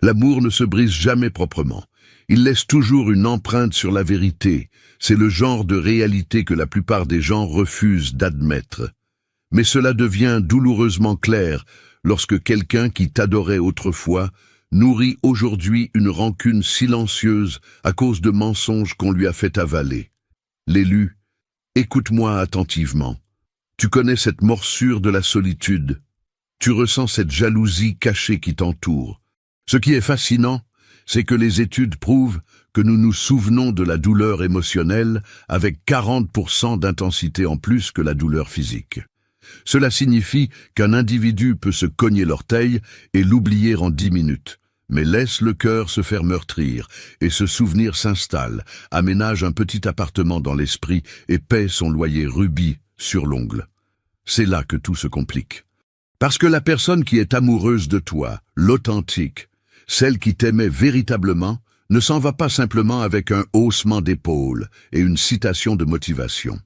L'amour ne se brise jamais proprement. Il laisse toujours une empreinte sur la vérité. C'est le genre de réalité que la plupart des gens refusent d'admettre. Mais cela devient douloureusement clair lorsque quelqu'un qui t'adorait autrefois nourrit aujourd'hui une rancune silencieuse à cause de mensonges qu'on lui a fait avaler. L'élu, écoute-moi attentivement. Tu connais cette morsure de la solitude. Tu ressens cette jalousie cachée qui t'entoure. Ce qui est fascinant, c'est que les études prouvent que nous nous souvenons de la douleur émotionnelle avec 40% d'intensité en plus que la douleur physique. Cela signifie qu'un individu peut se cogner l'orteil et l'oublier en 10 minutes. Mais laisse le cœur se faire meurtrir, et ce souvenir s'installe, aménage un petit appartement dans l'esprit et paie son loyer rubis sur l'ongle. C'est là que tout se complique. Parce que la personne qui est amoureuse de toi, l'authentique, celle qui t'aimait véritablement, ne s'en va pas simplement avec un haussement d'épaule et une citation de motivation.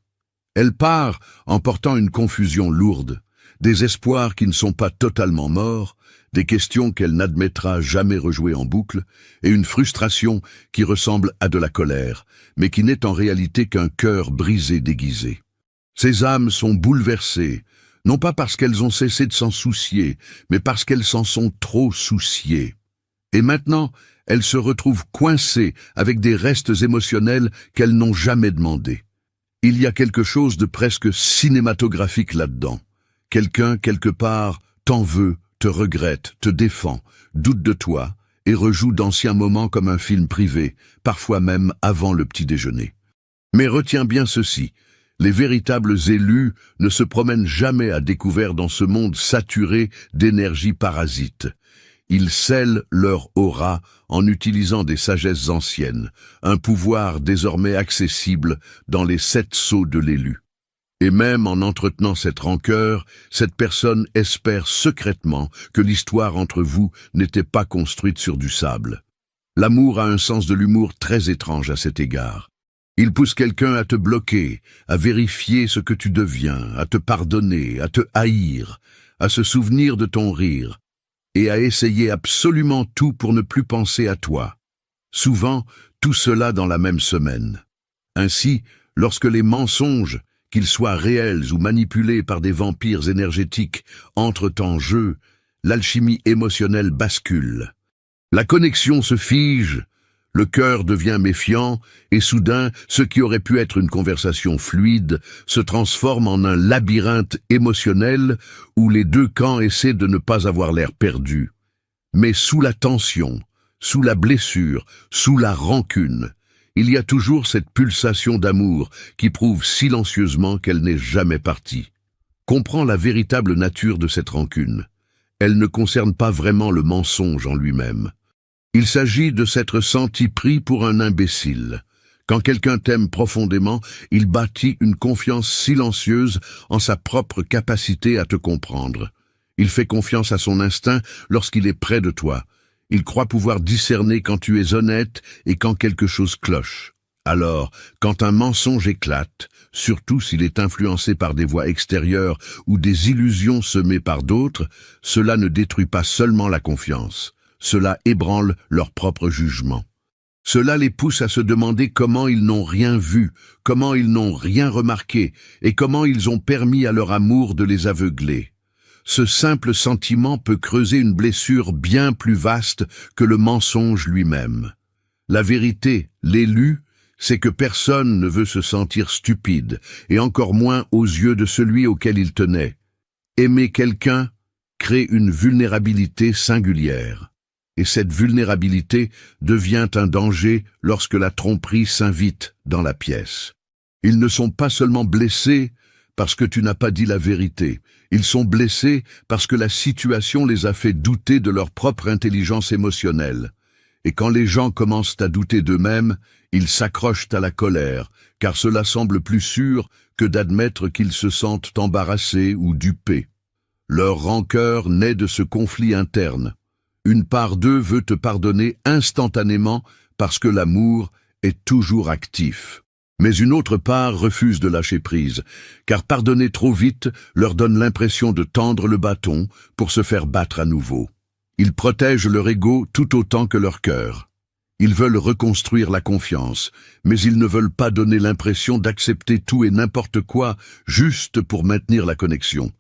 Elle part en portant une confusion lourde, des espoirs qui ne sont pas totalement morts, des questions qu'elle n'admettra jamais rejouer en boucle, et une frustration qui ressemble à de la colère, mais qui n'est en réalité qu'un cœur brisé déguisé. Ces âmes sont bouleversées, non pas parce qu'elles ont cessé de s'en soucier, mais parce qu'elles s'en sont trop souciées. Et maintenant, elles se retrouvent coincées avec des restes émotionnels qu'elles n'ont jamais demandés. Il y a quelque chose de presque cinématographique là-dedans. Quelqu'un, quelque part, t'en veut, te regrette, te défend, doute de toi et rejoue d'anciens moments comme un film privé, parfois même avant le petit déjeuner. Mais retiens bien ceci, les véritables élus ne se promènent jamais à découvert dans ce monde saturé d'énergie parasite. Ils scellent leur aura en utilisant des sagesses anciennes, un pouvoir désormais accessible dans les 7 sceaux de l'élu. Et même en entretenant cette rancœur, cette personne espère secrètement que l'histoire entre vous n'était pas construite sur du sable. L'amour a un sens de l'humour très étrange à cet égard. Il pousse quelqu'un à te bloquer, à vérifier ce que tu deviens, à te pardonner, à te haïr, à se souvenir de ton rire, et à essayer absolument tout pour ne plus penser à toi. Souvent, tout cela dans la même semaine. Ainsi, lorsque les mensonges, qu'ils soient réels ou manipulés par des vampires énergétiques, entrent en jeu, l'alchimie émotionnelle bascule. La connexion se fige, le cœur devient méfiant, et soudain, ce qui aurait pu être une conversation fluide se transforme en un labyrinthe émotionnel où les deux camps essaient de ne pas avoir l'air perdus. Mais sous la tension, sous la blessure, sous la rancune, il y a toujours cette pulsation d'amour qui prouve silencieusement qu'elle n'est jamais partie. Comprends la véritable nature de cette rancune. Elle ne concerne pas vraiment le mensonge en lui-même. Il s'agit de s'être senti pris pour un imbécile. Quand quelqu'un t'aime profondément, il bâtit une confiance silencieuse en sa propre capacité à te comprendre. Il fait confiance à son instinct lorsqu'il est près de toi. Il croit pouvoir discerner quand tu es honnête et quand quelque chose cloche. Alors, quand un mensonge éclate, surtout s'il est influencé par des voix extérieures ou des illusions semées par d'autres, cela ne détruit pas seulement la confiance. Cela ébranle leur propre jugement. Cela les pousse à se demander comment ils n'ont rien vu, comment ils n'ont rien remarqué et comment ils ont permis à leur amour de les aveugler. Ce simple sentiment peut creuser une blessure bien plus vaste que le mensonge lui-même. La vérité, l'élu, c'est que personne ne veut se sentir stupide, et encore moins aux yeux de celui auquel il tenait. Aimer quelqu'un crée une vulnérabilité singulière. Et cette vulnérabilité devient un danger lorsque la tromperie s'invite dans la pièce. Ils ne sont pas seulement blessés parce que tu n'as pas dit la vérité. Ils sont blessés parce que la situation les a fait douter de leur propre intelligence émotionnelle. Et quand les gens commencent à douter d'eux-mêmes, ils s'accrochent à la colère, car cela semble plus sûr que d'admettre qu'ils se sentent embarrassés ou dupés. Leur rancœur naît de ce conflit interne. Une part d'eux veut te pardonner instantanément parce que l'amour est toujours actif. Mais une autre part refuse de lâcher prise, car pardonner trop vite leur donne l'impression de tendre le bâton pour se faire battre à nouveau. Ils protègent leur ego tout autant que leur cœur. Ils veulent reconstruire la confiance, mais ils ne veulent pas donner l'impression d'accepter tout et n'importe quoi juste pour maintenir la connexion.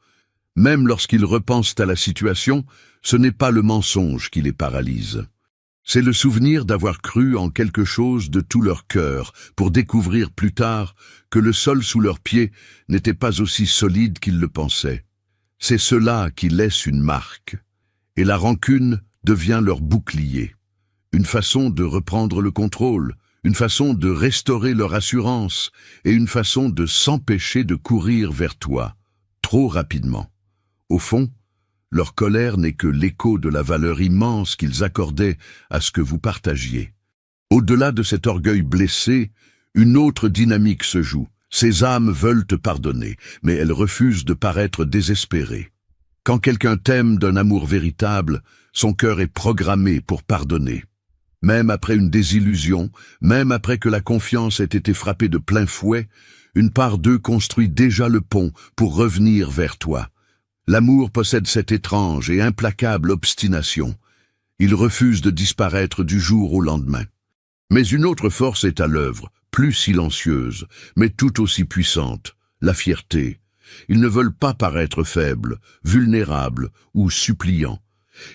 Même lorsqu'ils repensent à la situation, ce n'est pas le mensonge qui les paralyse. C'est le souvenir d'avoir cru en quelque chose de tout leur cœur, pour découvrir plus tard que le sol sous leurs pieds n'était pas aussi solide qu'ils le pensaient. C'est cela qui laisse une marque, et la rancune devient leur bouclier. Une façon de reprendre le contrôle, une façon de restaurer leur assurance, et une façon de s'empêcher de courir vers toi, trop rapidement. Au fond, leur colère n'est que l'écho de la valeur immense qu'ils accordaient à ce que vous partagiez. Au-delà de cet orgueil blessé, une autre dynamique se joue. Ces âmes veulent te pardonner, mais elles refusent de paraître désespérées. Quand quelqu'un t'aime d'un amour véritable, son cœur est programmé pour pardonner. Même après une désillusion, même après que la confiance ait été frappée de plein fouet, une part d'eux construit déjà le pont pour revenir vers toi. L'amour possède cette étrange et implacable obstination. Il refuse de disparaître du jour au lendemain. Mais une autre force est à l'œuvre, plus silencieuse, mais tout aussi puissante, la fierté. Ils ne veulent pas paraître faibles, vulnérables ou suppliants.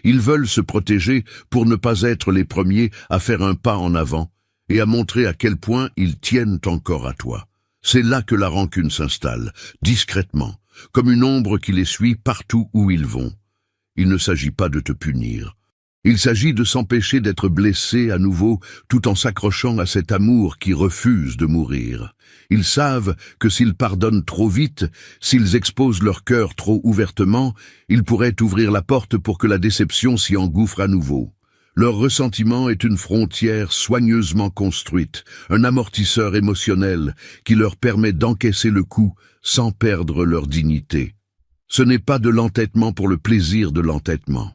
Ils veulent se protéger pour ne pas être les premiers à faire un pas en avant et à montrer à quel point ils tiennent encore à toi. C'est là que la rancune s'installe, discrètement, comme une ombre qui les suit partout où ils vont. Il ne s'agit pas de te punir. Il s'agit de s'empêcher d'être blessé à nouveau tout en s'accrochant à cet amour qui refuse de mourir. Ils savent que s'ils pardonnent trop vite, s'ils exposent leur cœur trop ouvertement, ils pourraient ouvrir la porte pour que la déception s'y engouffre à nouveau. Leur ressentiment est une frontière soigneusement construite, un amortisseur émotionnel qui leur permet d'encaisser le coup sans perdre leur dignité. Ce n'est pas de l'entêtement pour le plaisir de l'entêtement.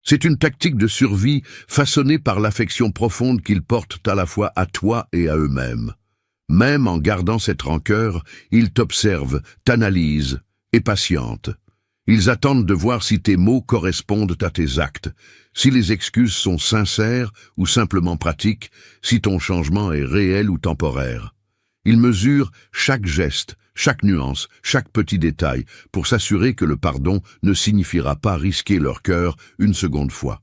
C'est une tactique de survie façonnée par l'affection profonde qu'ils portent à la fois à toi et à eux-mêmes. Même en gardant cette rancœur, ils t'observent, t'analysent et patientent. Ils attendent de voir si tes mots correspondent à tes actes, si les excuses sont sincères ou simplement pratiques, si ton changement est réel ou temporaire. Ils mesurent chaque geste, chaque nuance, chaque petit détail, pour s'assurer que le pardon ne signifiera pas risquer leur cœur une seconde fois.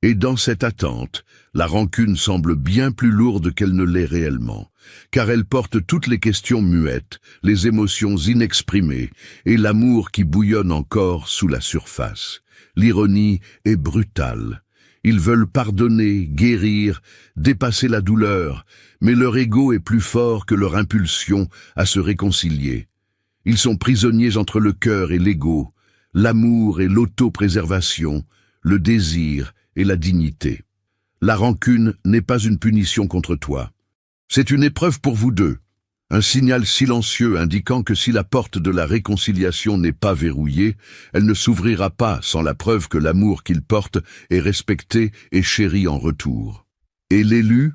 Et dans cette attente, la rancune semble bien plus lourde qu'elle ne l'est réellement, car elle porte toutes les questions muettes, les émotions inexprimées et l'amour qui bouillonne encore sous la surface. L'ironie est brutale. Ils veulent pardonner, guérir, dépasser la douleur, mais leur ego est plus fort que leur impulsion à se réconcilier. Ils sont prisonniers entre le cœur et l'ego, l'amour et l'autopréservation, le désir et la dignité. La rancune n'est pas une punition contre toi. C'est une épreuve pour vous deux, un signal silencieux indiquant que si la porte de la réconciliation n'est pas verrouillée, elle ne s'ouvrira pas sans la preuve que l'amour qu'ils portent est respecté et chéri en retour. Et l'élu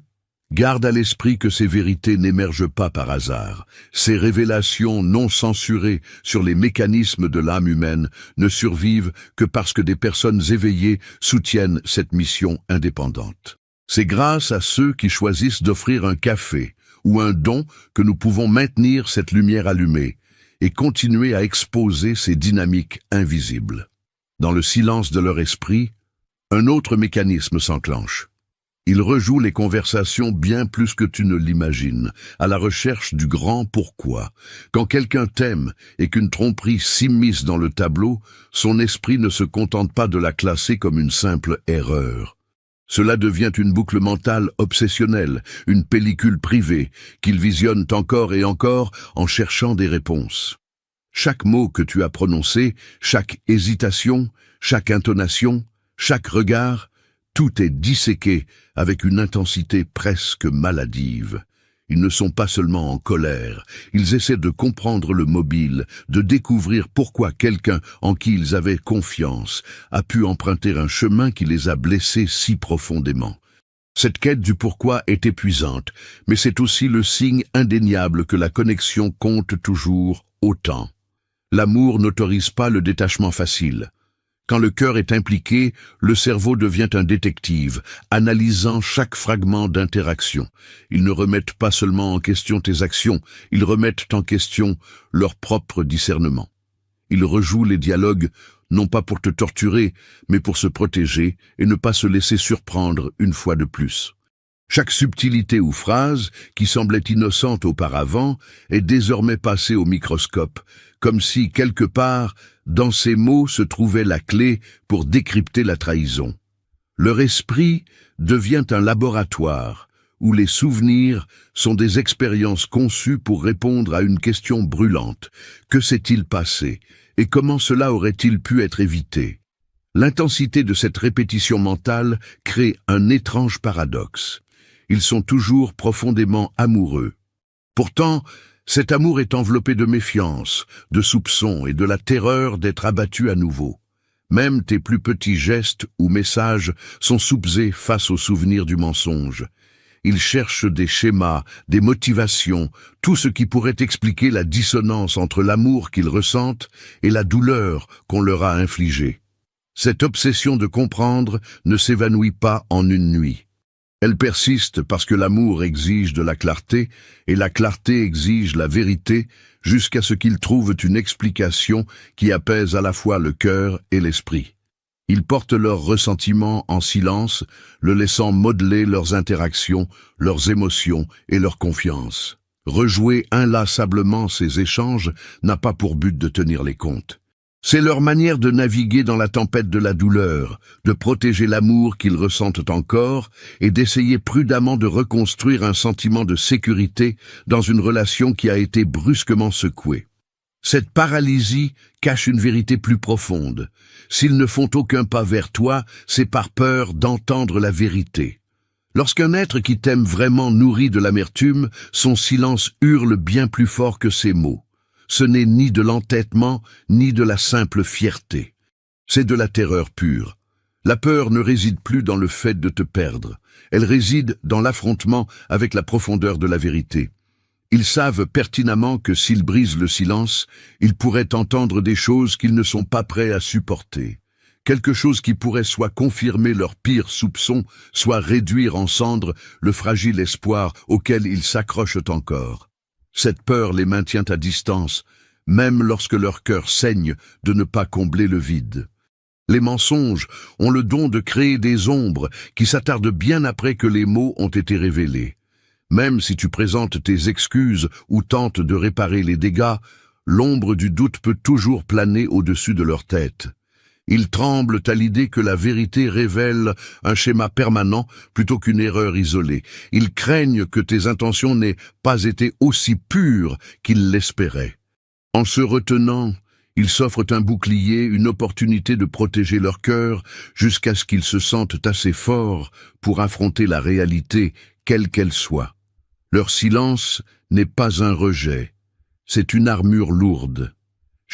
garde à l'esprit que ces vérités n'émergent pas par hasard. Ces révélations non censurées sur les mécanismes de l'âme humaine ne survivent que parce que des personnes éveillées soutiennent cette mission indépendante. C'est grâce à ceux qui choisissent d'offrir un café ou un don que nous pouvons maintenir cette lumière allumée et continuer à exposer ces dynamiques invisibles. Dans le silence de leur esprit, un autre mécanisme s'enclenche. Ils rejouent les conversations bien plus que tu ne l'imagines, à la recherche du grand pourquoi. Quand quelqu'un t'aime et qu'une tromperie s'immisce dans le tableau, son esprit ne se contente pas de la classer comme une simple erreur. Cela devient une boucle mentale obsessionnelle, une pellicule privée, qu'ils visionnent encore et encore en cherchant des réponses. Chaque mot que tu as prononcé, chaque hésitation, chaque intonation, chaque regard, tout est disséqué avec une intensité presque maladive. Ils ne sont pas seulement en colère, ils essaient de comprendre le mobile, de découvrir pourquoi quelqu'un en qui ils avaient confiance a pu emprunter un chemin qui les a blessés si profondément. Cette quête du pourquoi est épuisante, mais c'est aussi le signe indéniable que la connexion compte toujours autant. L'amour n'autorise pas le détachement facile. Quand le cœur est impliqué, le cerveau devient un détective, analysant chaque fragment d'interaction. Ils ne remettent pas seulement en question tes actions, ils remettent en question leur propre discernement. Ils rejouent les dialogues, non pas pour te torturer, mais pour se protéger et ne pas se laisser surprendre une fois de plus. Chaque subtilité ou phrase, qui semblait innocente auparavant, est désormais passée au microscope, comme si, quelque part, dans ces mots se trouvait la clé pour décrypter la trahison. Leur esprit devient un laboratoire, où les souvenirs sont des expériences conçues pour répondre à une question brûlante. Que s'est-il passé, et comment cela aurait-il pu être évité? L'intensité de cette répétition mentale crée un étrange paradoxe. Ils sont toujours profondément amoureux. Pourtant, cet amour est enveloppé de méfiance, de soupçons et de la terreur d'être abattu à nouveau. Même tes plus petits gestes ou messages sont soupçonnés face au souvenir du mensonge. Ils cherchent des schémas, des motivations, tout ce qui pourrait expliquer la dissonance entre l'amour qu'ils ressentent et la douleur qu'on leur a infligée. Cette obsession de comprendre ne s'évanouit pas en une nuit. Elle persiste parce que l'amour exige de la clarté, et la clarté exige la vérité, jusqu'à ce qu'ils trouvent une explication qui apaise à la fois le cœur et l'esprit. Ils portent leur ressentiment en silence, le laissant modeler leurs interactions, leurs émotions et leur confiance. Rejouer inlassablement ces échanges n'a pas pour but de tenir les comptes. C'est leur manière de naviguer dans la tempête de la douleur, de protéger l'amour qu'ils ressentent encore et d'essayer prudemment de reconstruire un sentiment de sécurité dans une relation qui a été brusquement secouée. Cette paralysie cache une vérité plus profonde. S'ils ne font aucun pas vers toi, c'est par peur d'entendre la vérité. Lorsqu'un être qui t'aime vraiment nourrit de l'amertume, son silence hurle bien plus fort que ses mots. Ce n'est ni de l'entêtement, ni de la simple fierté. C'est de la terreur pure. La peur ne réside plus dans le fait de te perdre. Elle réside dans l'affrontement avec la profondeur de la vérité. Ils savent pertinemment que s'ils brisent le silence, ils pourraient entendre des choses qu'ils ne sont pas prêts à supporter. Quelque chose qui pourrait soit confirmer leurs pires soupçons, soit réduire en cendres le fragile espoir auquel ils s'accrochent encore. Cette peur les maintient à distance, même lorsque leur cœur saigne de ne pas combler le vide. Les mensonges ont le don de créer des ombres qui s'attardent bien après que les mots ont été révélés. Même si tu présentes tes excuses ou tentes de réparer les dégâts, l'ombre du doute peut toujours planer au-dessus de leur tête. Ils tremblent à l'idée que la vérité révèle un schéma permanent plutôt qu'une erreur isolée. Ils craignent que tes intentions n'aient pas été aussi pures qu'ils l'espéraient. En se retenant, ils s'offrent un bouclier, une opportunité de protéger leur cœur jusqu'à ce qu'ils se sentent assez forts pour affronter la réalité, quelle qu'elle soit. Leur silence n'est pas un rejet, c'est une armure lourde.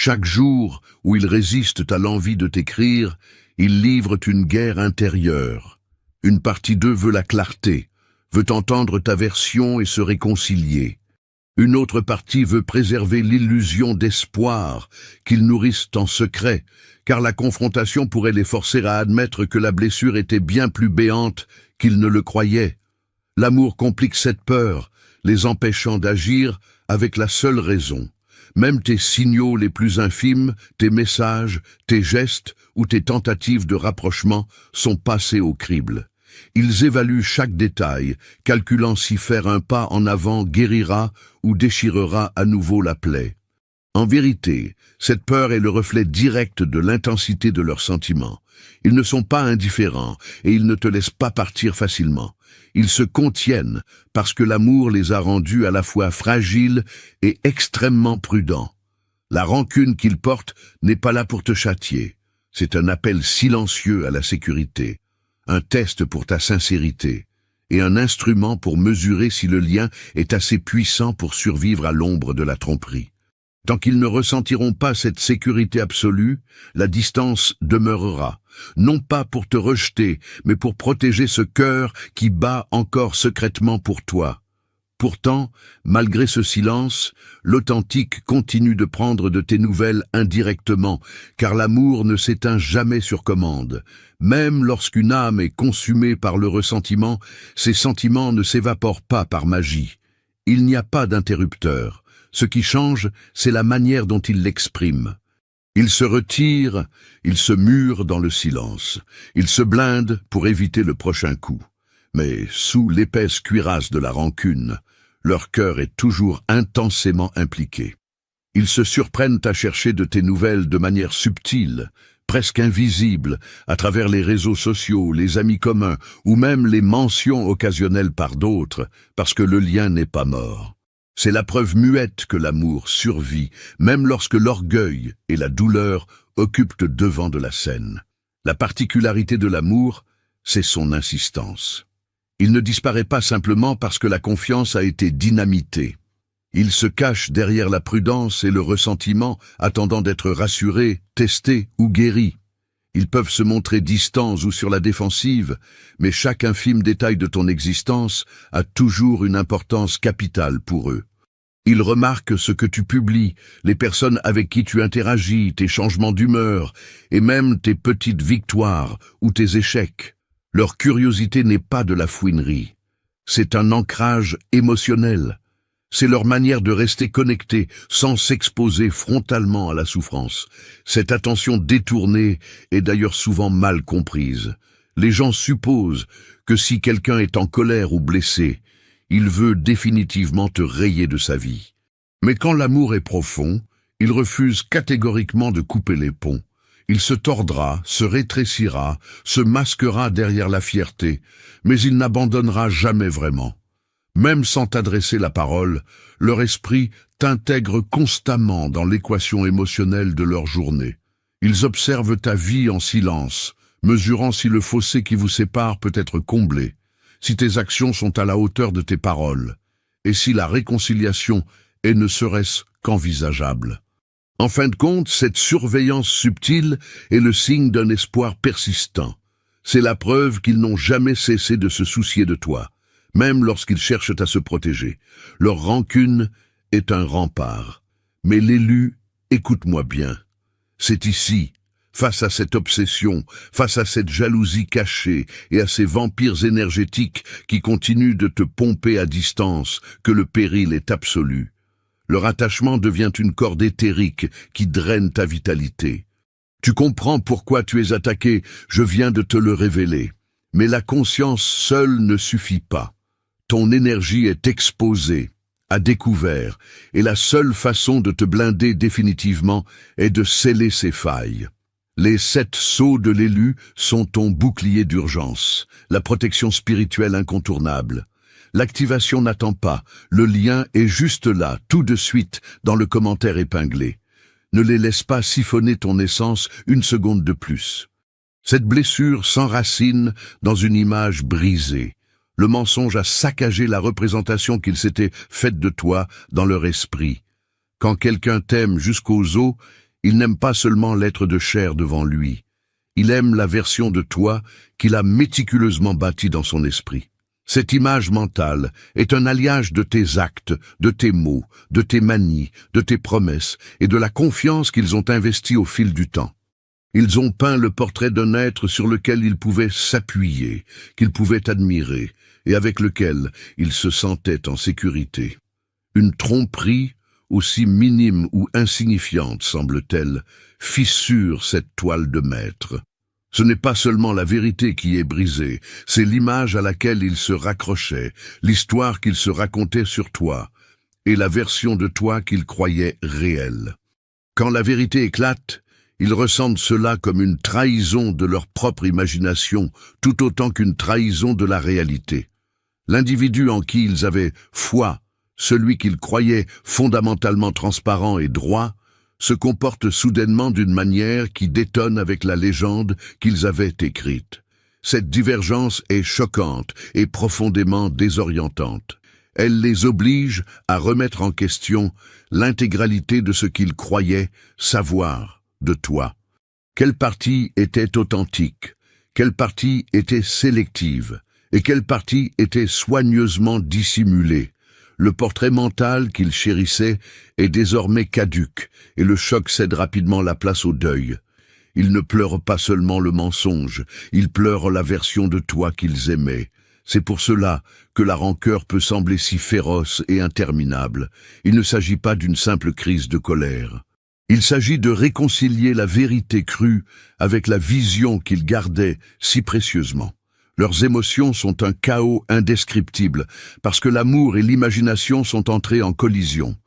Chaque jour où ils résistent à l'envie de t'écrire, ils livrent une guerre intérieure. Une partie d'eux veut la clarté, veut entendre ta version et se réconcilier. Une autre partie veut préserver l'illusion d'espoir qu'ils nourrissent en secret, car la confrontation pourrait les forcer à admettre que la blessure était bien plus béante qu'ils ne le croyaient. L'amour complique cette peur, les empêchant d'agir avec la seule raison. Même tes signaux les plus infimes, tes messages, tes gestes ou tes tentatives de rapprochement sont passés au crible. Ils évaluent chaque détail, calculant si faire un pas en avant guérira ou déchirera à nouveau la plaie. En vérité, cette peur est le reflet direct de l'intensité de leurs sentiments. Ils ne sont pas indifférents et ils ne te laissent pas partir facilement. Ils se contiennent parce que l'amour les a rendus à la fois fragiles et extrêmement prudents. La rancune qu'ils portent n'est pas là pour te châtier. C'est un appel silencieux à la sécurité, un test pour ta sincérité et un instrument pour mesurer si le lien est assez puissant pour survivre à l'ombre de la tromperie. Tant qu'ils ne ressentiront pas cette sécurité absolue, la distance demeurera, non pas pour te rejeter, mais pour protéger ce cœur qui bat encore secrètement pour toi. Pourtant, malgré ce silence, l'authentique continue de prendre de tes nouvelles indirectement, car l'amour ne s'éteint jamais sur commande. Même lorsqu'une âme est consumée par le ressentiment, ses sentiments ne s'évaporent pas par magie. Il n'y a pas d'interrupteur. Ce qui change, c'est la manière dont il l'exprime. Il se retire, il se mure dans le silence. Il se blinde pour éviter le prochain coup. Mais sous l'épaisse cuirasse de la rancune, leur cœur est toujours intensément impliqué. Ils se surprennent à chercher de tes nouvelles de manière subtile, presque invisible, à travers les réseaux sociaux, les amis communs, ou même les mentions occasionnelles par d'autres, parce que le lien n'est pas mort. C'est la preuve muette que l'amour survit, même lorsque l'orgueil et la douleur occupent le devant de la scène. La particularité de l'amour, c'est son insistance. Il ne disparaît pas simplement parce que la confiance a été dynamitée. Il se cache derrière la prudence et le ressentiment, attendant d'être rassuré, testé ou guéri. Ils peuvent se montrer distants ou sur la défensive, mais chaque infime détail de ton existence a toujours une importance capitale pour eux. Ils remarquent ce que tu publies, les personnes avec qui tu interagis, tes changements d'humeur, et même tes petites victoires ou tes échecs. Leur curiosité n'est pas de la fouinerie, c'est un ancrage émotionnel. C'est leur manière de rester connectés sans s'exposer frontalement à la souffrance. Cette attention détournée est d'ailleurs souvent mal comprise. Les gens supposent que si quelqu'un est en colère ou blessé, il veut définitivement te rayer de sa vie. Mais quand l'amour est profond, il refuse catégoriquement de couper les ponts. Il se tordra, se rétrécira, se masquera derrière la fierté, mais il n'abandonnera jamais vraiment. Même sans t'adresser la parole, leur esprit t'intègre constamment dans l'équation émotionnelle de leur journée. Ils observent ta vie en silence, mesurant si le fossé qui vous sépare peut être comblé, si tes actions sont à la hauteur de tes paroles, et si la réconciliation est ne serait-ce qu'envisageable. En fin de compte, cette surveillance subtile est le signe d'un espoir persistant. C'est la preuve qu'ils n'ont jamais cessé de se soucier de toi, même lorsqu'ils cherchent à se protéger. Leur rancune est un rempart. Mais l'élu, écoute-moi bien, c'est ici, face à cette obsession, face à cette jalousie cachée et à ces vampires énergétiques qui continuent de te pomper à distance, que le péril est absolu. Leur attachement devient une corde éthérique qui draine ta vitalité. Tu comprends pourquoi tu es attaqué, je viens de te le révéler. Mais la conscience seule ne suffit pas. Ton énergie est exposée, à découvert, et la seule façon de te blinder définitivement est de sceller ses failles. Les 7 sceaux de l'élu sont ton bouclier d'urgence, la protection spirituelle incontournable. L'activation n'attend pas, le lien est juste là, tout de suite, dans le commentaire épinglé. Ne les laisse pas siphonner ton essence une seconde de plus. Cette blessure s'enracine dans une image brisée. Le mensonge a saccagé la représentation qu'ils s'étaient faite de toi dans leur esprit. Quand quelqu'un t'aime jusqu'aux os, il n'aime pas seulement l'être de chair devant lui. Il aime la version de toi qu'il a méticuleusement bâtie dans son esprit. Cette image mentale est un alliage de tes actes, de tes mots, de tes manies, de tes promesses et de la confiance qu'ils ont investie au fil du temps. Ils ont peint le portrait d'un être sur lequel ils pouvaient s'appuyer, qu'ils pouvaient admirer et avec lequel ils se sentaient en sécurité. Une tromperie, aussi minime ou insignifiante semble-t-elle, fissure cette toile de maître. Ce n'est pas seulement la vérité qui est brisée, c'est l'image à laquelle ils se raccrochaient, l'histoire qu'ils se racontaient sur toi, et la version de toi qu'ils croyaient réelle. Quand la vérité éclate, ils ressentent cela comme une trahison de leur propre imagination, tout autant qu'une trahison de la réalité. L'individu en qui ils avaient foi, celui qu'ils croyaient fondamentalement transparent et droit, se comporte soudainement d'une manière qui détonne avec la légende qu'ils avaient écrite. Cette divergence est choquante et profondément désorientante. Elle les oblige à remettre en question l'intégralité de ce qu'ils croyaient savoir de toi. Quelle partie était authentique, quelle partie était sélective, et quelle partie était soigneusement dissimulée. Le portrait mental qu'il chérissait est désormais caduc, et le choc cède rapidement la place au deuil. Ils ne pleurent pas seulement le mensonge, ils pleurent la version de toi qu'ils aimaient. C'est pour cela que la rancœur peut sembler si féroce et interminable. Il ne s'agit pas d'une simple crise de colère. Il s'agit de réconcilier la vérité crue avec la vision qu'ils gardaient si précieusement. Leurs émotions sont un chaos indescriptible, parce que l'amour et l'imagination sont entrés en collision.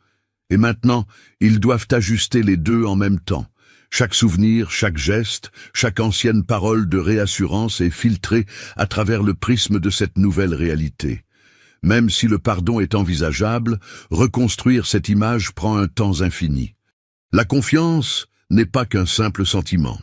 Et maintenant, ils doivent ajuster les deux en même temps. Chaque souvenir, chaque geste, chaque ancienne parole de réassurance est filtrée à travers le prisme de cette nouvelle réalité. Même si le pardon est envisageable, reconstruire cette image prend un temps infini. La confiance n'est pas qu'un simple sentiment.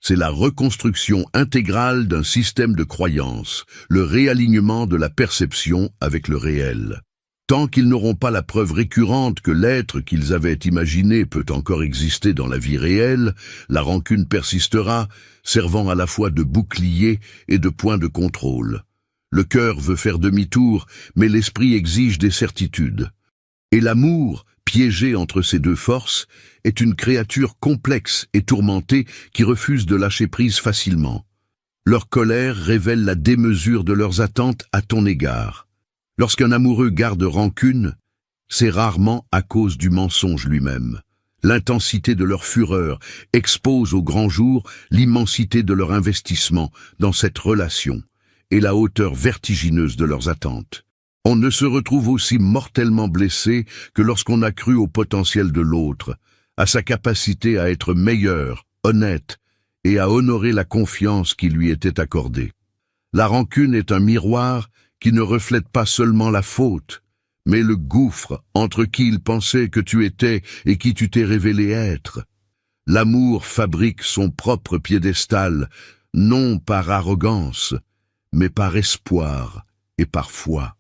C'est la reconstruction intégrale d'un système de croyances, le réalignement de la perception avec le réel. Tant qu'ils n'auront pas la preuve récurrente que l'être qu'ils avaient imaginé peut encore exister dans la vie réelle, la rancune persistera, servant à la fois de bouclier et de point de contrôle. Le cœur veut faire demi-tour, mais l'esprit exige des certitudes. Et l'amour, piégé entre ces deux forces, est une créature complexe et tourmentée qui refuse de lâcher prise facilement. Leur colère révèle la démesure de leurs attentes à ton égard. Lorsqu'un amoureux garde rancune, c'est rarement à cause du mensonge lui-même. L'intensité de leur fureur expose au grand jour l'immensité de leur investissement dans cette relation et la hauteur vertigineuse de leurs attentes. On ne se retrouve aussi mortellement blessé que lorsqu'on a cru au potentiel de l'autre, à sa capacité à être meilleur, honnête et à honorer la confiance qui lui était accordée. La rancune est un miroir qui ne reflète pas seulement la faute, mais le gouffre entre qui il pensait que tu étais et qui tu t'es révélé être. L'amour fabrique son propre piédestal, non par arrogance, mais par espoir et par foi.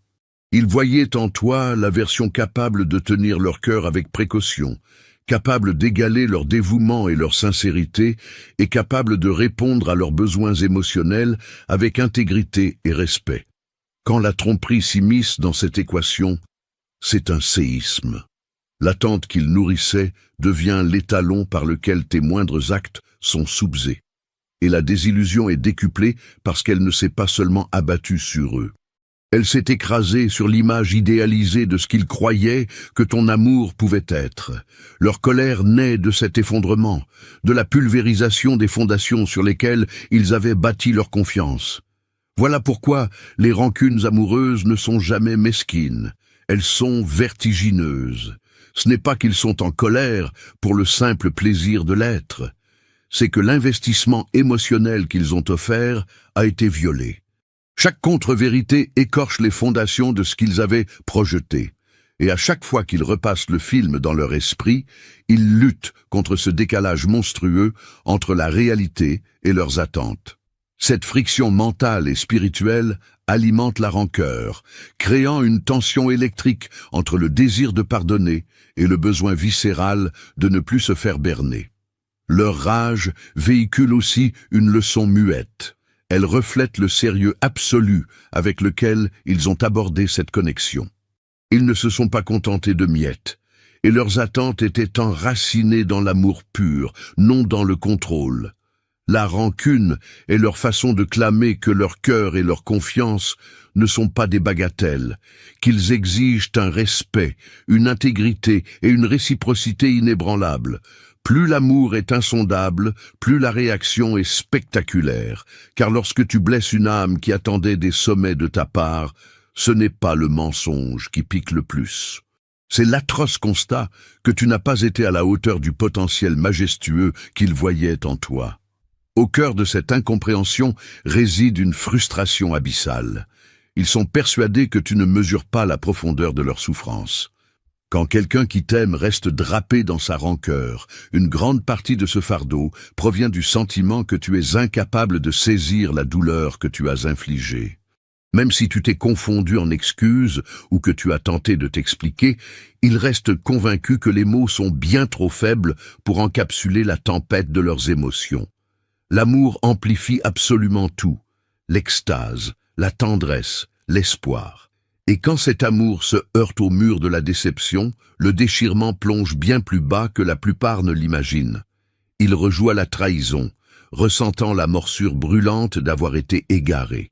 Ils voyaient en toi la version capable de tenir leur cœur avec précaution, capable d'égaler leur dévouement et leur sincérité, et capable de répondre à leurs besoins émotionnels avec intégrité et respect. Quand la tromperie s'immisce dans cette équation, c'est un séisme. L'attente qu'ils nourrissaient devient l'étalon par lequel tes moindres actes sont soupesés. Et la désillusion est décuplée parce qu'elle ne s'est pas seulement abattue sur eux. Elle s'est écrasée sur l'image idéalisée de ce qu'ils croyaient que ton amour pouvait être. Leur colère naît de cet effondrement, de la pulvérisation des fondations sur lesquelles ils avaient bâti leur confiance. Voilà pourquoi les rancunes amoureuses ne sont jamais mesquines. Elles sont vertigineuses. Ce n'est pas qu'ils sont en colère pour le simple plaisir de l'être. C'est que l'investissement émotionnel qu'ils ont offert a été violé. Chaque contre-vérité écorche les fondations de ce qu'ils avaient projeté. Et à chaque fois qu'ils repassent le film dans leur esprit, ils luttent contre ce décalage monstrueux entre la réalité et leurs attentes. Cette friction mentale et spirituelle alimente la rancœur, créant une tension électrique entre le désir de pardonner et le besoin viscéral de ne plus se faire berner. Leur rage véhicule aussi une leçon muette. Elle reflète le sérieux absolu avec lequel ils ont abordé cette connexion. Ils ne se sont pas contentés de miettes, et leurs attentes étaient enracinées dans l'amour pur, non dans le contrôle. La rancune est leur façon de clamer que leur cœur et leur confiance ne sont pas des bagatelles, qu'ils exigent un respect, une intégrité et une réciprocité inébranlables. Plus l'amour est insondable, plus la réaction est spectaculaire, car lorsque tu blesses une âme qui attendait des sommets de ta part, ce n'est pas le mensonge qui pique le plus. C'est l'atroce constat que tu n'as pas été à la hauteur du potentiel majestueux qu'ils voyaient en toi. Au cœur de cette incompréhension réside une frustration abyssale. Ils sont persuadés que tu ne mesures pas la profondeur de leur souffrance. Quand quelqu'un qui t'aime reste drapé dans sa rancœur, une grande partie de ce fardeau provient du sentiment que tu es incapable de saisir la douleur que tu as infligée. Même si tu t'es confondu en excuses ou que tu as tenté de t'expliquer, ils restent convaincus que les mots sont bien trop faibles pour encapsuler la tempête de leurs émotions. L'amour amplifie absolument tout, l'extase, la tendresse, l'espoir. Et quand cet amour se heurte au mur de la déception, le déchirement plonge bien plus bas que la plupart ne l'imaginent. Il rejoue à la trahison, ressentant la morsure brûlante d'avoir été égaré.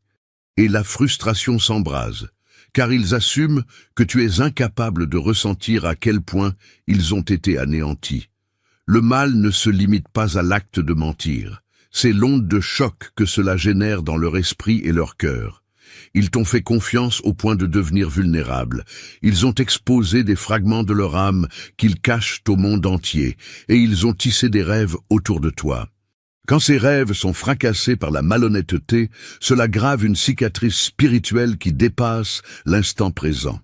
Et la frustration s'embrase, car ils assument que tu es incapable de ressentir à quel point ils ont été anéantis. Le mal ne se limite pas à l'acte de mentir, c'est l'onde de choc que cela génère dans leur esprit et leur cœur. Ils t'ont fait confiance au point de devenir vulnérables. Ils ont exposé des fragments de leur âme qu'ils cachent au monde entier, et ils ont tissé des rêves autour de toi. Quand ces rêves sont fracassés par la malhonnêteté, cela grave une cicatrice spirituelle qui dépasse l'instant présent.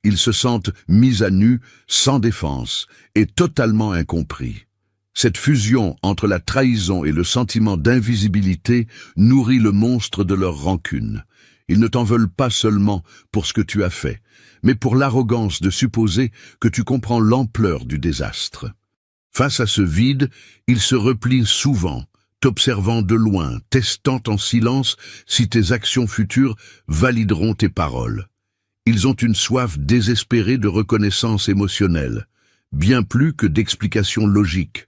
Ils se sentent mis à nu, sans défense, et totalement incompris. Cette fusion entre la trahison et le sentiment d'invisibilité nourrit le monstre de leur rancune. Ils ne t'en veulent pas seulement pour ce que tu as fait, mais pour l'arrogance de supposer que tu comprends l'ampleur du désastre. Face à ce vide, ils se replient souvent, t'observant de loin, testant en silence si tes actions futures valideront tes paroles. Ils ont une soif désespérée de reconnaissance émotionnelle, bien plus que d'explications logiques.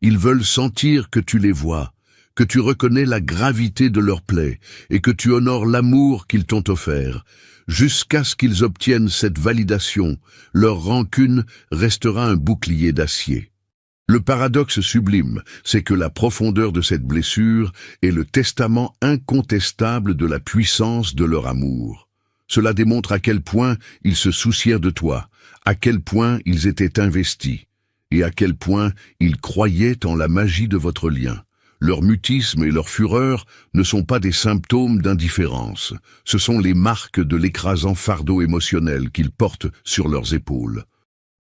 Ils veulent sentir que tu les vois, que tu reconnais la gravité de leurs plaies et que tu honores l'amour qu'ils t'ont offert. Jusqu'à ce qu'ils obtiennent cette validation, leur rancune restera un bouclier d'acier. Le paradoxe sublime, c'est que la profondeur de cette blessure est le testament incontestable de la puissance de leur amour. Cela démontre à quel point ils se soucièrent de toi, à quel point ils étaient investis, et à quel point ils croyaient en la magie de votre lien. Leur mutisme et leur fureur ne sont pas des symptômes d'indifférence, ce sont les marques de l'écrasant fardeau émotionnel qu'ils portent sur leurs épaules.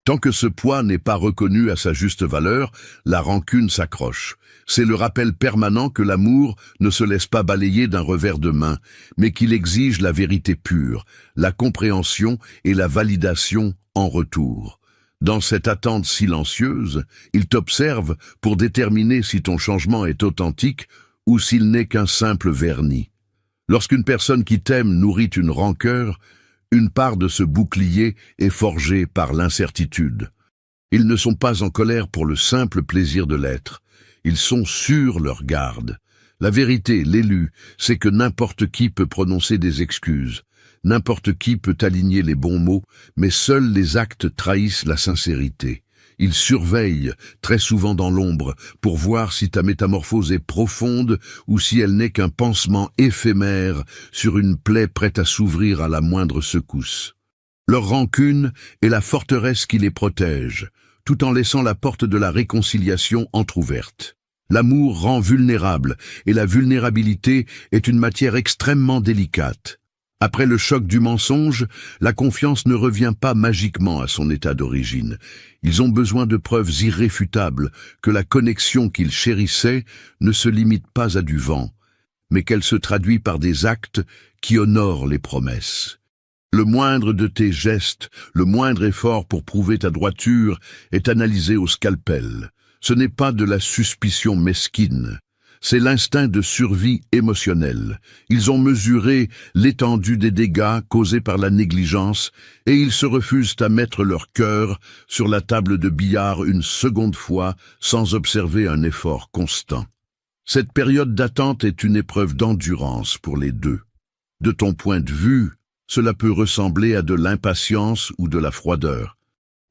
Tant que ce poids n'est pas reconnu à sa juste valeur, la rancune s'accroche. C'est le rappel permanent que l'amour ne se laisse pas balayer d'un revers de main, mais qu'il exige la vérité pure, la compréhension et la validation en retour. Dans cette attente silencieuse, il t'observe pour déterminer si ton changement est authentique ou s'il n'est qu'un simple vernis. Lorsqu'une personne qui t'aime nourrit une rancœur, une part de ce bouclier est forgée par l'incertitude. Ils ne sont pas en colère pour le simple plaisir de l'être. Ils sont sur leur garde. La vérité, l'élu, c'est que n'importe qui peut prononcer des excuses. N'importe qui peut aligner les bons mots, mais seuls les actes trahissent la sincérité. Ils surveillent, très souvent dans l'ombre, pour voir si ta métamorphose est profonde ou si elle n'est qu'un pansement éphémère sur une plaie prête à s'ouvrir à la moindre secousse. Leur rancune est la forteresse qui les protège, tout en laissant la porte de la réconciliation entr'ouverte. L'amour rend vulnérable, et la vulnérabilité est une matière extrêmement délicate. Après le choc du mensonge, la confiance ne revient pas magiquement à son état d'origine. Ils ont besoin de preuves irréfutables que la connexion qu'ils chérissaient ne se limite pas à du vent, mais qu'elle se traduit par des actes qui honorent les promesses. Le moindre de tes gestes, le moindre effort pour prouver ta droiture est analysé au scalpel. Ce n'est pas de la suspicion mesquine. C'est l'instinct de survie émotionnelle. Ils ont mesuré l'étendue des dégâts causés par la négligence et ils se refusent à mettre leur cœur sur la table de billard une seconde fois sans observer un effort constant. Cette période d'attente est une épreuve d'endurance pour les deux. De ton point de vue, cela peut ressembler à de l'impatience ou de la froideur.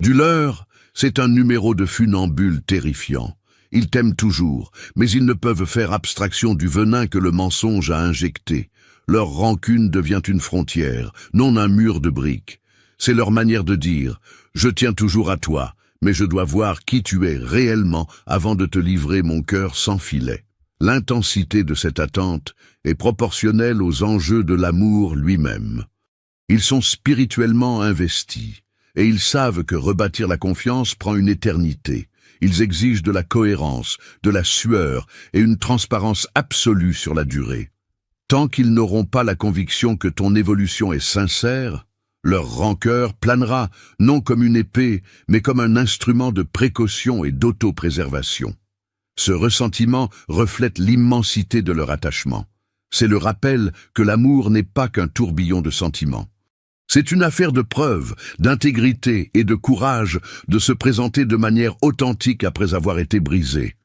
Du leur, c'est un numéro de funambule terrifiant. Ils t'aiment toujours, mais ils ne peuvent faire abstraction du venin que le mensonge a injecté. Leur rancune devient une frontière, non un mur de briques. C'est leur manière de dire « Je tiens toujours à toi, mais je dois voir qui tu es réellement avant de te livrer mon cœur sans filet. » L'intensité de cette attente est proportionnelle aux enjeux de l'amour lui-même. Ils sont spirituellement investis, et ils savent que rebâtir la confiance prend une éternité. Ils exigent de la cohérence, de la sueur et une transparence absolue sur la durée. Tant qu'ils n'auront pas la conviction que ton évolution est sincère, leur rancœur planera non comme une épée, mais comme un instrument de précaution et d'autopréservation. Ce ressentiment reflète l'immensité de leur attachement. C'est le rappel que l'amour n'est pas qu'un tourbillon de sentiments. C'est une affaire de preuve, d'intégrité et de courage de se présenter de manière authentique après avoir été brisé.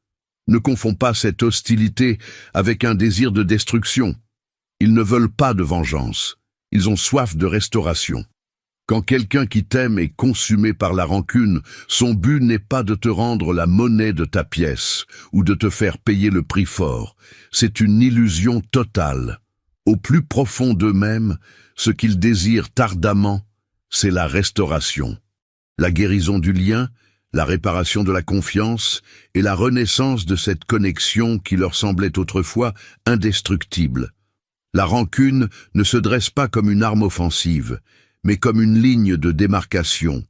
Ne confonds pas cette hostilité avec un désir de destruction. Ils ne veulent pas de vengeance. Ils ont soif de restauration. Quand quelqu'un qui t'aime est consumé par la rancune, son but n'est pas de te rendre la monnaie de ta pièce ou de te faire payer le prix fort. C'est une illusion totale. Au plus profond d'eux-mêmes, ce qu'ils désirent ardemment, c'est la restauration. La guérison du lien, la réparation de la confiance et la renaissance de cette connexion qui leur semblait autrefois indestructible. La rancune ne se dresse pas comme une arme offensive, mais comme une ligne de démarcation,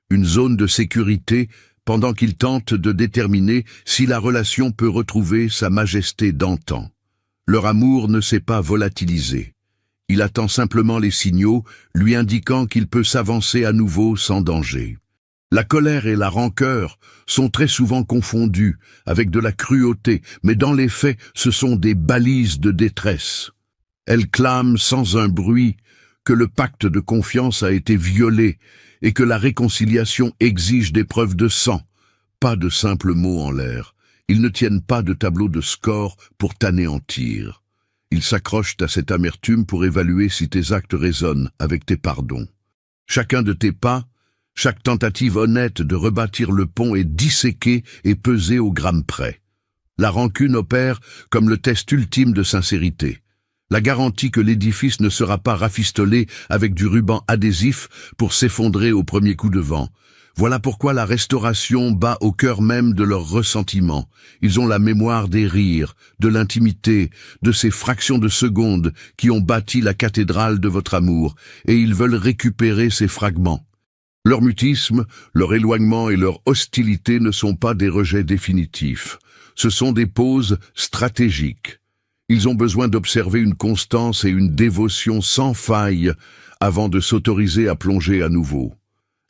une zone de sécurité pendant qu'ils tentent de déterminer si la relation peut retrouver sa majesté d'antan. Leur amour ne s'est pas volatilisé. Il attend simplement les signaux, lui indiquant qu'il peut s'avancer à nouveau sans danger. La colère et la rancœur sont très souvent confondues avec de la cruauté, mais dans les faits, ce sont des balises de détresse. Elles clament sans un bruit que le pacte de confiance a été violé et que la réconciliation exige des preuves de sang, pas de simples mots en l'air. Ils ne tiennent pas de tableau de score pour t'anéantir. Ils s'accrochent à cette amertume pour évaluer si tes actes résonnent avec tes pardons. Chacun de tes pas, chaque tentative honnête de rebâtir le pont est disséquée et pesée au gramme près. La rancune opère comme le test ultime de sincérité. La garantie que l'édifice ne sera pas rafistolé avec du ruban adhésif pour s'effondrer au premier coup de vent. Voilà pourquoi la restauration bat au cœur même de leur ressentiment. Ils ont la mémoire des rires, de l'intimité, de ces fractions de secondes qui ont bâti la cathédrale de votre amour, et ils veulent récupérer ces fragments. Leur mutisme, leur éloignement et leur hostilité ne sont pas des rejets définitifs. Ce sont des pauses stratégiques. Ils ont besoin d'observer une constance et une dévotion sans faille avant de s'autoriser à plonger à nouveau.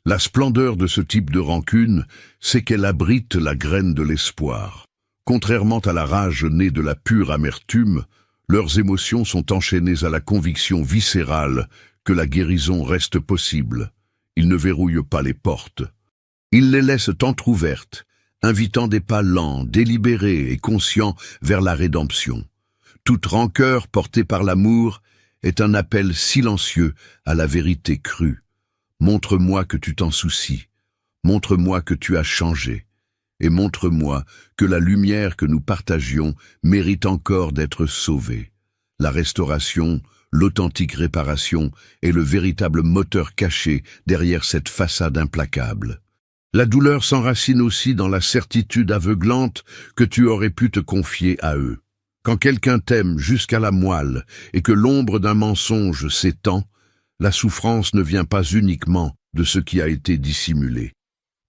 La splendeur de ce type de rancune, c'est qu'elle abrite la graine de l'espoir. Contrairement à la rage née de la pure amertume, leurs émotions sont enchaînées à la conviction viscérale que la guérison reste possible. Ils ne verrouillent pas les portes. Ils les laissent entr'ouvertes, invitant des pas lents, délibérés et conscients vers la rédemption. Toute rancœur portée par l'amour est un appel silencieux à la vérité crue. Montre-moi que tu t'en soucies, montre-moi que tu as changé, et montre-moi que la lumière que nous partagions mérite encore d'être sauvée. La restauration, l'authentique réparation est le véritable moteur caché derrière cette façade implacable. La douleur s'enracine aussi dans la certitude aveuglante que tu aurais pu te confier à eux. Quand quelqu'un t'aime jusqu'à la moelle et que l'ombre d'un mensonge s'étend, la souffrance ne vient pas uniquement de ce qui a été dissimulé.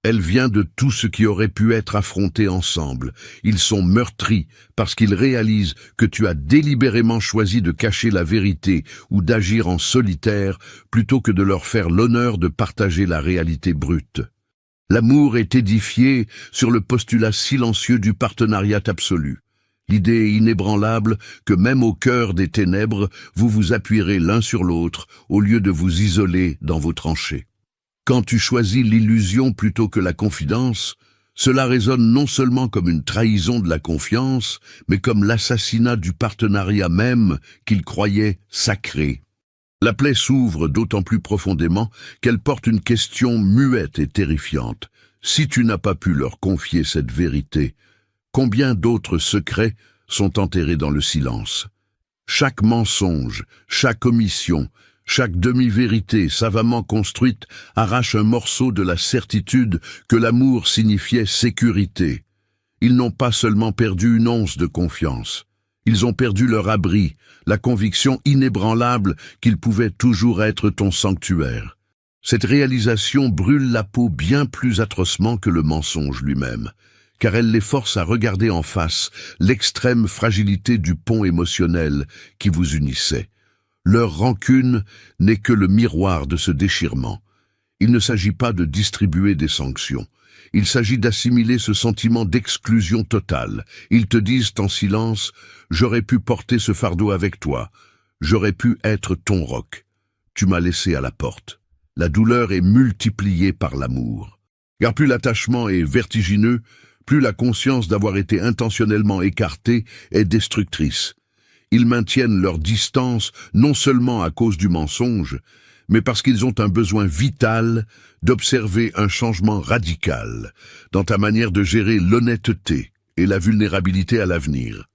Elle vient de tout ce qui aurait pu être affronté ensemble. Ils sont meurtris parce qu'ils réalisent que tu as délibérément choisi de cacher la vérité ou d'agir en solitaire plutôt que de leur faire l'honneur de partager la réalité brute. L'amour est édifié sur le postulat silencieux du partenariat absolu. L'idée inébranlable que même au cœur des ténèbres, vous vous appuierez l'un sur l'autre au lieu de vous isoler dans vos tranchées. Quand tu choisis l'illusion plutôt que la confidence, cela résonne non seulement comme une trahison de la confiance, mais comme l'assassinat du partenariat même qu'ils croyaient sacré. La plaie s'ouvre d'autant plus profondément qu'elle porte une question muette et terrifiante. Si tu n'as pas pu leur confier cette vérité, combien d'autres secrets sont enterrés dans le silence? Chaque mensonge, chaque omission, chaque demi-vérité savamment construite arrache un morceau de la certitude que l'amour signifiait sécurité. Ils n'ont pas seulement perdu une once de confiance, ils ont perdu leur abri, la conviction inébranlable qu'ils pouvaient toujours être ton sanctuaire. Cette réalisation brûle la peau bien plus atrocement que le mensonge lui-même, car elle les force à regarder en face l'extrême fragilité du pont émotionnel qui vous unissait. Leur rancune n'est que le miroir de ce déchirement. Il ne s'agit pas de distribuer des sanctions. Il s'agit d'assimiler ce sentiment d'exclusion totale. Ils te disent en silence « J'aurais pu porter ce fardeau avec toi. J'aurais pu être ton roc. » tu m'as laissé à la porte. La douleur est multipliée par l'amour. Car plus l'attachement est vertigineux, plus la conscience d'avoir été intentionnellement écartée est destructrice. Ils maintiennent leur distance non seulement à cause du mensonge, mais parce qu'ils ont un besoin vital d'observer un changement radical dans ta manière de gérer l'honnêteté et la vulnérabilité à l'avenir.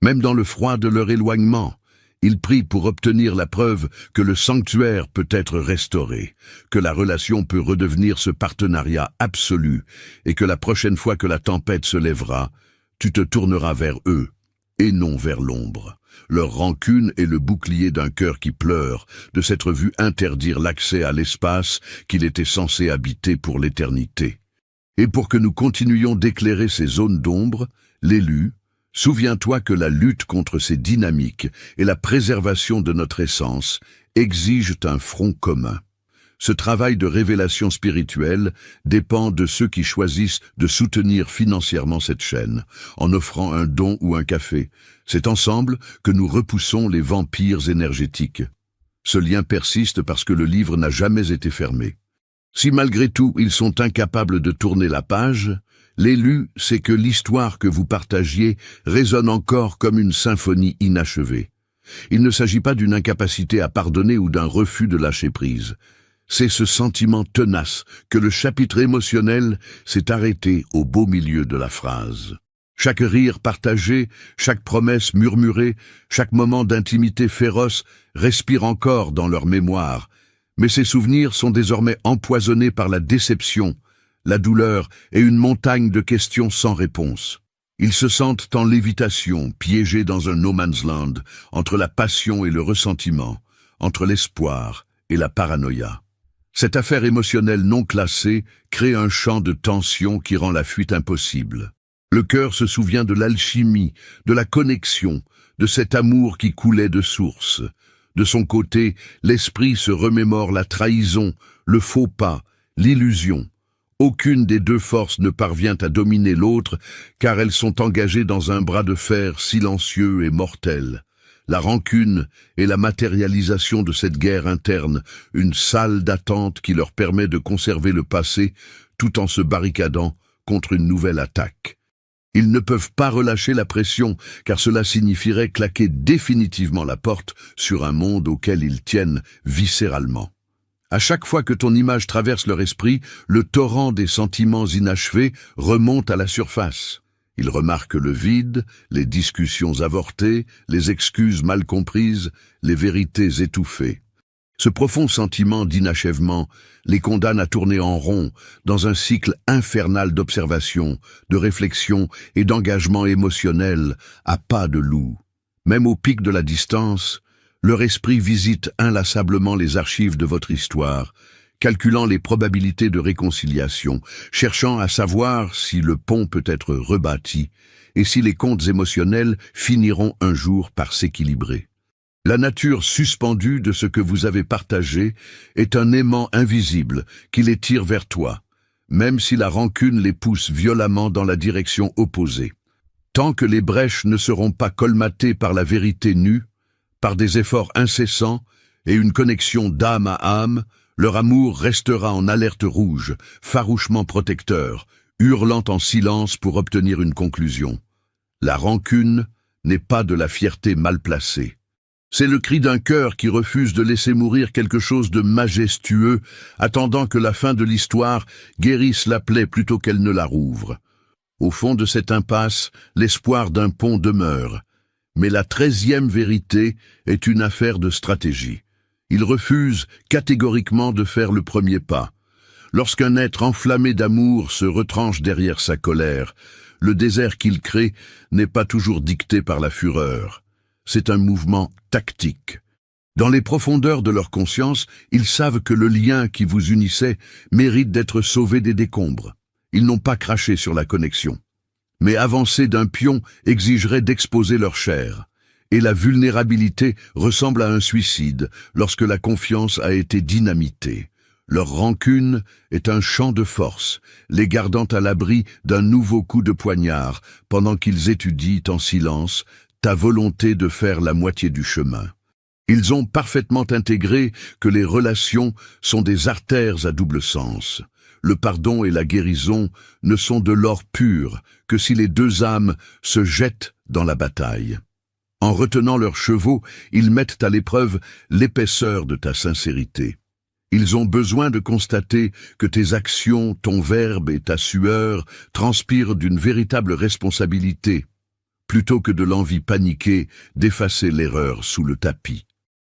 Même dans le froid de leur éloignement, ils prient pour obtenir la preuve que le sanctuaire peut être restauré, que la relation peut redevenir ce partenariat absolu et que la prochaine fois que la tempête se lèvera, tu te tourneras vers eux et non vers l'ombre. Leur rancune est le bouclier d'un cœur qui pleure de s'être vu interdire l'accès à l'espace qu'il était censé habiter pour l'éternité. Et pour que nous continuions d'éclairer ces zones d'ombre, l'élu, souviens-toi que la lutte contre ces dynamiques et la préservation de notre essence exigent un front commun. Ce travail de révélation spirituelle dépend de ceux qui choisissent de soutenir financièrement cette chaîne, en offrant un don ou un café. C'est ensemble que nous repoussons les vampires énergétiques. Ce lien persiste parce que le livre n'a jamais été fermé. Si malgré tout ils sont incapables de tourner la page, l'élu sait que l'histoire que vous partagiez résonne encore comme une symphonie inachevée. Il ne s'agit pas d'une incapacité à pardonner ou d'un refus de lâcher prise. C'est ce sentiment tenace que le chapitre émotionnel s'est arrêté au beau milieu de la phrase. Chaque rire partagé, chaque promesse murmurée, chaque moment d'intimité féroce respire encore dans leur mémoire, mais ces souvenirs sont désormais empoisonnés par la déception, la douleur et une montagne de questions sans réponse. Ils se sentent en lévitation, piégés dans un no man's land, entre la passion et le ressentiment, entre l'espoir et la paranoïa. Cette affaire émotionnelle non classée crée un champ de tension qui rend la fuite impossible. Le cœur se souvient de l'alchimie, de la connexion, de cet amour qui coulait de source. De son côté, l'esprit se remémore la trahison, le faux pas, l'illusion. Aucune des deux forces ne parvient à dominer l'autre, car elles sont engagées dans un bras de fer silencieux et mortel. La rancune est la matérialisation de cette guerre interne, une salle d'attente qui leur permet de conserver le passé tout en se barricadant contre une nouvelle attaque. Ils ne peuvent pas relâcher la pression, car cela signifierait claquer définitivement la porte sur un monde auquel ils tiennent viscéralement. À chaque fois que ton image traverse leur esprit, le torrent des sentiments inachevés remonte à la surface. Ils remarquent le vide, les discussions avortées, les excuses mal comprises, les vérités étouffées. Ce profond sentiment d'inachèvement les condamne à tourner en rond dans un cycle infernal d'observation, de réflexion et d'engagement émotionnel à pas de loup. Même au pic de la distance, leur esprit visite inlassablement les archives de votre histoire, calculant les probabilités de réconciliation, cherchant à savoir si le pont peut être rebâti et si les comptes émotionnels finiront un jour par s'équilibrer. La nature suspendue de ce que vous avez partagé est un aimant invisible qui les tire vers toi, même si la rancune les pousse violemment dans la direction opposée. Tant que les brèches ne seront pas colmatées par la vérité nue, par des efforts incessants et une connexion d'âme à âme, leur amour restera en alerte rouge, farouchement protecteur, hurlant en silence pour obtenir une conclusion. La rancune n'est pas de la fierté mal placée. C'est le cri d'un cœur qui refuse de laisser mourir quelque chose de majestueux, attendant que la fin de l'histoire guérisse la plaie plutôt qu'elle ne la rouvre. Au fond de cette impasse, l'espoir d'un pont demeure. Mais la 13e vérité est une affaire de stratégie. Ils refusent catégoriquement de faire le premier pas. Lorsqu'un être enflammé d'amour se retranche derrière sa colère, le désert qu'il crée n'est pas toujours dicté par la fureur. C'est un mouvement tactique. Dans les profondeurs de leur conscience, ils savent que le lien qui vous unissait mérite d'être sauvé des décombres. Ils n'ont pas craché sur la connexion. Mais avancer d'un pion exigerait d'exposer leur chair. Et la vulnérabilité ressemble à un suicide lorsque la confiance a été dynamitée. Leur rancune est un champ de force, les gardant à l'abri d'un nouveau coup de poignard pendant qu'ils étudient en silence ta volonté de faire la moitié du chemin. Ils ont parfaitement intégré que les relations sont des artères à double sens. Le pardon et la guérison ne sont de l'or pur que si les deux âmes se jettent dans la bataille. En retenant leurs chevaux, ils mettent à l'épreuve l'épaisseur de ta sincérité. Ils ont besoin de constater que tes actions, ton verbe et ta sueur transpirent d'une véritable responsabilité, plutôt que de l'envie paniquée d'effacer l'erreur sous le tapis.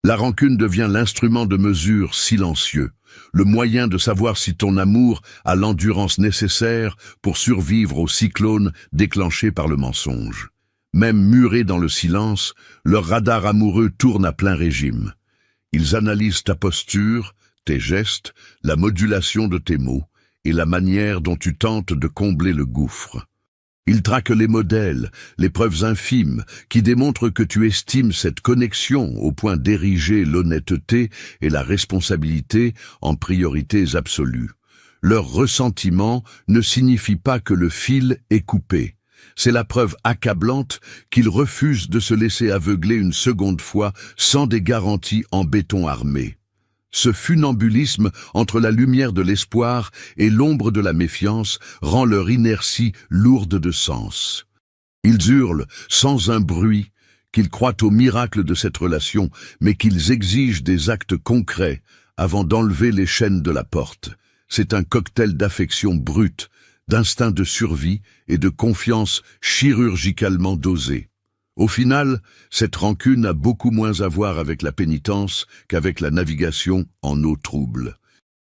La rancune devient l'instrument de mesure silencieux, le moyen de savoir si ton amour a l'endurance nécessaire pour survivre au cyclone déclenché par le mensonge. Même murés dans le silence, leur radar amoureux tourne à plein régime. Ils analysent ta posture, tes gestes, la modulation de tes mots et la manière dont tu tentes de combler le gouffre. Ils traquent les modèles, les preuves infimes qui démontrent que tu estimes cette connexion au point d'ériger l'honnêteté et la responsabilité en priorités absolues. Leur ressentiment ne signifie pas que le fil est coupé. C'est la preuve accablante qu'ils refusent de se laisser aveugler une seconde fois sans des garanties en béton armé. Ce funambulisme entre la lumière de l'espoir et l'ombre de la méfiance rend leur inertie lourde de sens. Ils hurlent sans un bruit qu'ils croient au miracle de cette relation, mais qu'ils exigent des actes concrets avant d'enlever les chaînes de la porte. C'est un cocktail d'affection brute, d'instinct de survie et de confiance chirurgicalement dosée. Au final, cette rancune a beaucoup moins à voir avec la pénitence qu'avec la navigation en eau trouble.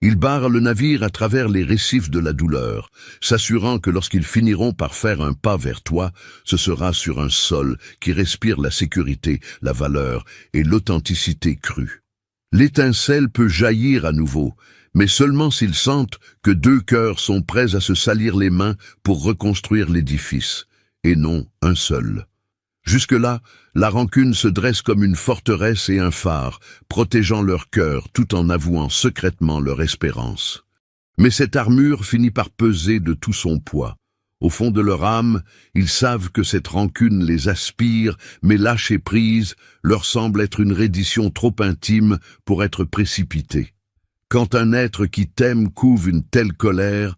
Ils barrent le navire à travers les récifs de la douleur, s'assurant que lorsqu'ils finiront par faire un pas vers toi, ce sera sur un sol qui respire la sécurité, la valeur et l'authenticité crue. L'étincelle peut jaillir à nouveau, mais seulement s'ils sentent que deux cœurs sont prêts à se salir les mains pour reconstruire l'édifice, et non un seul. Jusque-là, la rancune se dresse comme une forteresse et un phare, protégeant leur cœur tout en avouant secrètement leur espérance. Mais cette armure finit par peser de tout son poids. Au fond de leur âme, ils savent que cette rancune les aspire, mais lâcher prise leur semble être une reddition trop intime pour être précipitée. Quand un être qui t'aime couve une telle colère,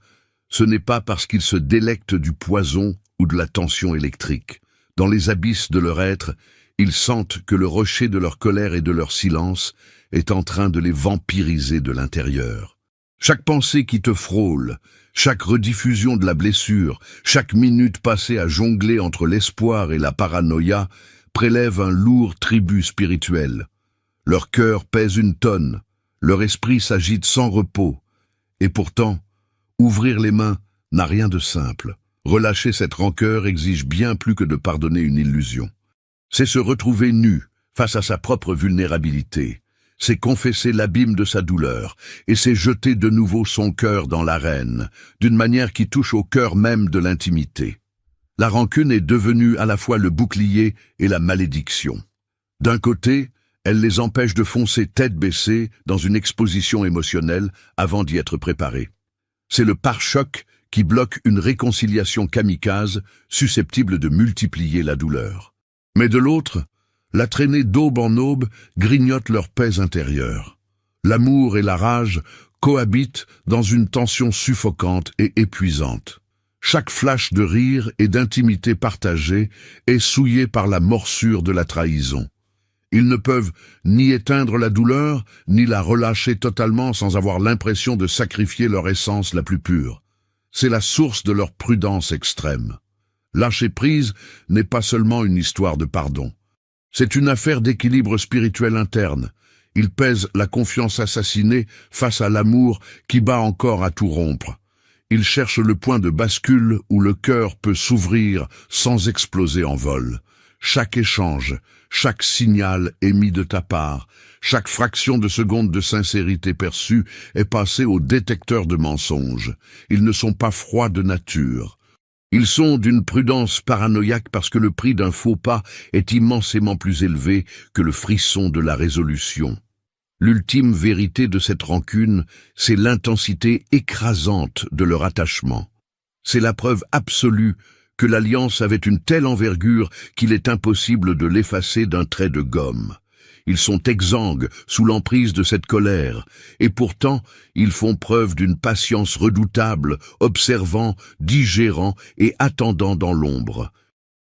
ce n'est pas parce qu'il se délecte du poison ou de la tension électrique. Dans les abysses de leur être, ils sentent que le rocher de leur colère et de leur silence est en train de les vampiriser de l'intérieur. Chaque pensée qui te frôle, chaque rediffusion de la blessure, chaque minute passée à jongler entre l'espoir et la paranoïa prélève un lourd tribut spirituel. Leur cœur pèse une tonne, leur esprit s'agite sans repos, et pourtant, ouvrir les mains n'a rien de simple. Relâcher cette rancœur exige bien plus que de pardonner une illusion. C'est se retrouver nu face à sa propre vulnérabilité. C'est confesser l'abîme de sa douleur, et c'est jeter de nouveau son cœur dans l'arène, d'une manière qui touche au cœur même de l'intimité. La rancune est devenue à la fois le bouclier et la malédiction. D'un côté, elle les empêche de foncer tête baissée dans une exposition émotionnelle avant d'y être préparés. C'est le pare-choc qui bloque une réconciliation kamikaze susceptible de multiplier la douleur. Mais de l'autre, la traînée d'aube en aube grignote leur paix intérieure. L'amour et la rage cohabitent dans une tension suffocante et épuisante. Chaque flash de rire et d'intimité partagée est souillé par la morsure de la trahison. Ils ne peuvent ni éteindre la douleur, ni la relâcher totalement sans avoir l'impression de sacrifier leur essence la plus pure. C'est la source de leur prudence extrême. Lâcher prise n'est pas seulement une histoire de pardon. C'est une affaire d'équilibre spirituel interne. Ils pèsent la confiance assassinée face à l'amour qui bat encore à tout rompre. Ils cherchent le point de bascule où le cœur peut s'ouvrir sans exploser en vol. Chaque échange, chaque signal émis de ta part, chaque fraction de seconde de sincérité perçue est passée au détecteur de mensonges. Ils ne sont pas froids de nature. Ils sont d'une prudence paranoïaque parce que le prix d'un faux pas est immensément plus élevé que le frisson de la résolution. L'ultime vérité de cette rancune, c'est l'intensité écrasante de leur attachement. C'est la preuve absolue que l'alliance avait une telle envergure qu'il est impossible de l'effacer d'un trait de gomme. Ils sont exsangues sous l'emprise de cette colère, et pourtant ils font preuve d'une patience redoutable, observant, digérant et attendant dans l'ombre.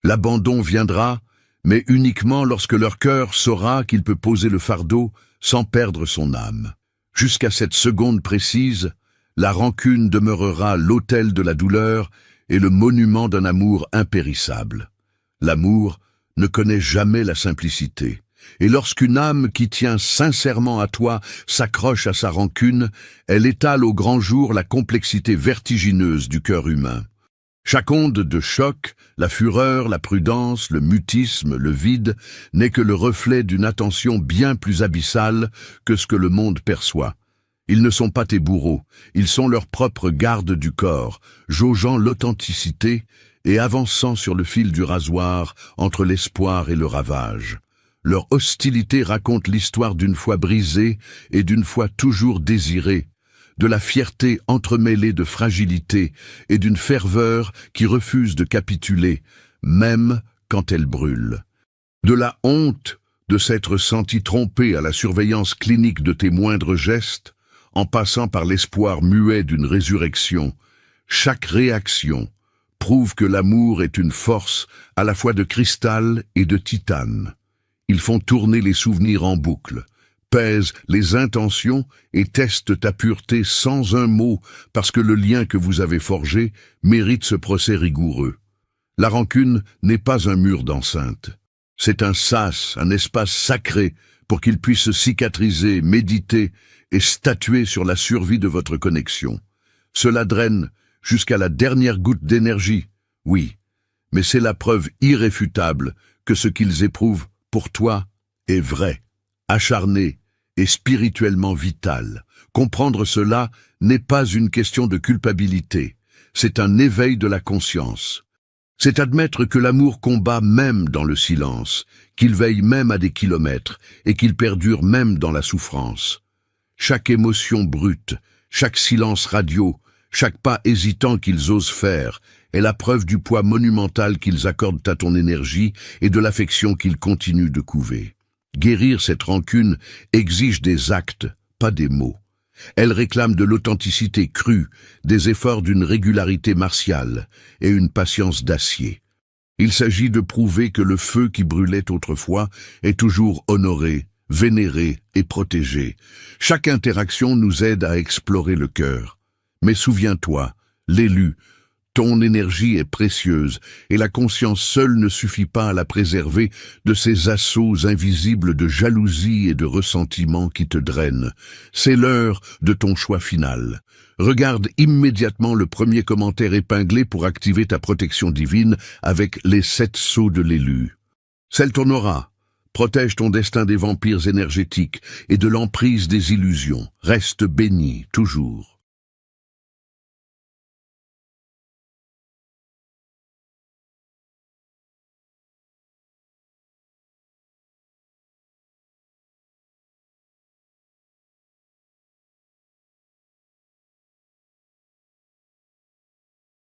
L'abandon viendra, mais uniquement lorsque leur cœur saura qu'il peut poser le fardeau sans perdre son âme. Jusqu'à cette seconde précise, la rancune demeurera l'autel de la douleur et le monument d'un amour impérissable. L'amour ne connaît jamais la simplicité, et lorsqu'une âme qui tient sincèrement à toi s'accroche à sa rancune, elle étale au grand jour la complexité vertigineuse du cœur humain. Chaque onde de choc, la fureur, la prudence, le mutisme, le vide, n'est que le reflet d'une attention bien plus abyssale que ce que le monde perçoit. Ils ne sont pas tes bourreaux, ils sont leurs propres gardes du corps, jaugeant l'authenticité et avançant sur le fil du rasoir entre l'espoir et le ravage. Leur hostilité raconte l'histoire d'une foi brisée et d'une foi toujours désirée, de la fierté entremêlée de fragilité et d'une ferveur qui refuse de capituler, même quand elle brûle. De la honte de s'être senti trompé à la surveillance clinique de tes moindres gestes, en passant par l'espoir muet d'une résurrection, chaque réaction prouve que l'amour est une force à la fois de cristal et de titane. Ils font tourner les souvenirs en boucle, pèsent les intentions et testent ta pureté sans un mot parce que le lien que vous avez forgé mérite ce procès rigoureux. La rancune n'est pas un mur d'enceinte. C'est un sas, un espace sacré pour qu'il puisse cicatriser, méditer et statuer sur la survie de votre connexion. Cela draine jusqu'à la dernière goutte d'énergie, oui, mais c'est la preuve irréfutable que ce qu'ils éprouvent pour toi est vrai, acharné et spirituellement vital. Comprendre cela n'est pas une question de culpabilité, c'est un éveil de la conscience. C'est admettre que l'amour combat même dans le silence, qu'il veille même à des kilomètres et qu'il perdure même dans la souffrance. Chaque émotion brute, chaque silence radio, chaque pas hésitant qu'ils osent faire est la preuve du poids monumental qu'ils accordent à ton énergie et de l'affection qu'ils continuent de couver. Guérir cette rancune exige des actes, pas des mots. Elle réclame de l'authenticité crue, des efforts d'une régularité martiale et une patience d'acier. Il s'agit de prouver que le feu qui brûlait autrefois est toujours honoré, vénéré et protégé. Chaque interaction nous aide à explorer le cœur. Mais souviens-toi, l'élu, ton énergie est précieuse et la conscience seule ne suffit pas à la préserver de ces assauts invisibles de jalousie et de ressentiment qui te drainent. C'est l'heure de ton choix final. Regarde immédiatement le premier commentaire épinglé pour activer ta protection divine avec les 7 sceaux de l'élu. Scelle ton aura. Protège ton destin des vampires énergétiques et de l'emprise des illusions. Reste béni, toujours.